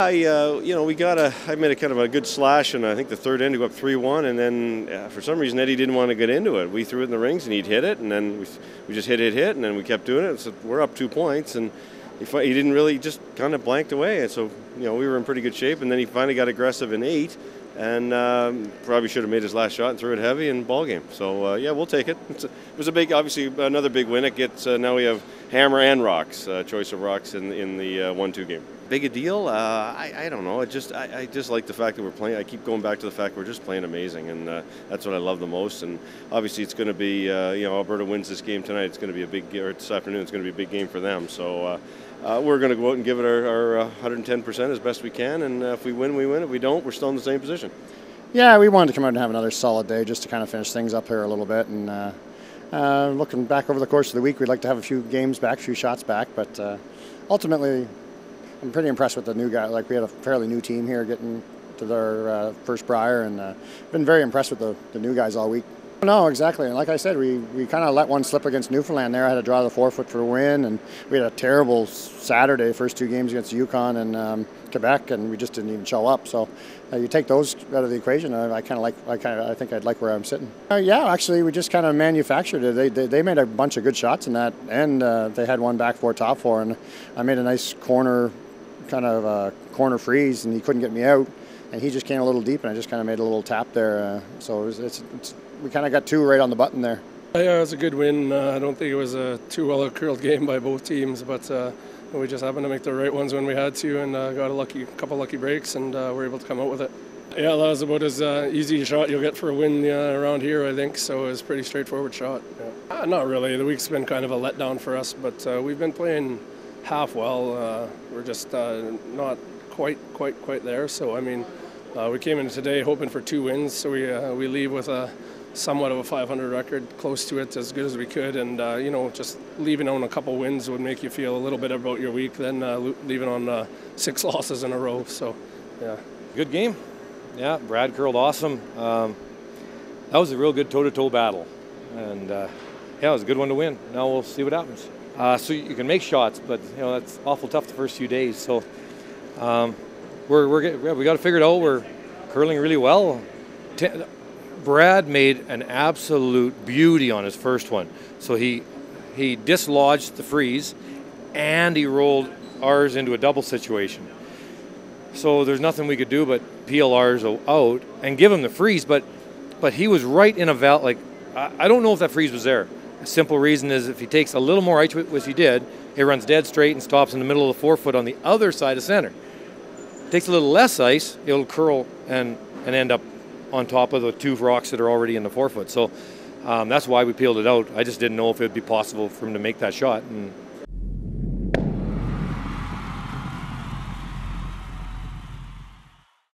I made a kind of a good slash, and I think the third end to go up 3-1, and then for some reason Eddie didn't want to get into it. We threw it in the rings, and he'd hit it, and then we just hit, and then we kept doing it. So we're up 2 points, and he didn't really, just kind of blanked away. And so we were in pretty good shape, and then he finally got aggressive in 8, and probably should have made his last shot and threw it heavy in ball game. So we'll take it. It was obviously another big win. It gets now we have hammer and rocks, choice of rocks in the 1-2 game. Big a deal? I don't know. I just like the fact that we're playing. I keep going back to the fact we're just playing amazing, and that's what I love the most. And obviously, it's going to be Alberta wins this game tonight. It's going to be a big, or this afternoon. It's going to be a big game for them. So we're going to go out and give it our 110% as best we can. And if we win, we win. If we don't, we're still in the same position. Yeah, we wanted to come out and have another solid day just to kind of finish things up here a little bit. And looking back over the course of the week, we'd like to have a few games back, a few shots back. But ultimately, I'm pretty impressed with the new guy. Like, we had a fairly new team here getting to their first Brier, and been very impressed with the new guys all week. No, exactly. And like I said, we kind of let one slip against Newfoundland there. I had to draw the 4-foot for a win, and we had a terrible Saturday, first 2 games against Yukon and Quebec, and we just didn't even show up. So you take those out of the equation, I think I'd like where I'm sitting. Yeah, actually, we just kind of manufactured it. They made a bunch of good shots in that, and they had one back 4, top 4, and I made a nice corner freeze, and he couldn't get me out, and he just came a little deep, and I just kind of made a little tap there. So we kind of got 2 right on the button there. Yeah, it was a good win. I don't think it was a too well-curled game by both teams, but we just happened to make the right ones when we had to, and got a couple lucky breaks, and were able to come out with it. Yeah, that was about as easy a shot you'll get for a win around here, I think, so it was a pretty straightforward shot. Yeah. Not really. The week's been kind of a letdown for us, but we've been playing half well. We're just not quite there. So I mean, we came in today hoping for 2 wins, so we leave with somewhat of a 500 record, close to it, as good as we could, and just leaving on a couple wins would make you feel a little bit about your week than leaving on 6 losses in a row. So yeah, good game. Yeah, Brad curled awesome. That was a real good toe-to-toe battle, and yeah, it was a good one to win. Now we'll see what happens. So you can make shots, but that's awful tough the first few days. So we got to figure it out. We're curling really well. Brad made an absolute beauty on his first one. So he dislodged the freeze, and he rolled ours into a double situation. So there's nothing we could do but peel ours out and give him the freeze. But he was right in a like, I don't know if that freeze was there. A simple reason is if he takes a little more ice, which he did, it runs dead straight and stops in the middle of the 4-foot on the other side of center. Takes a little less ice, it'll curl and end up on top of the 2 rocks that are already in the 4-foot. So that's why we peeled it out. I just didn't know if it would be possible for him to make that shot, and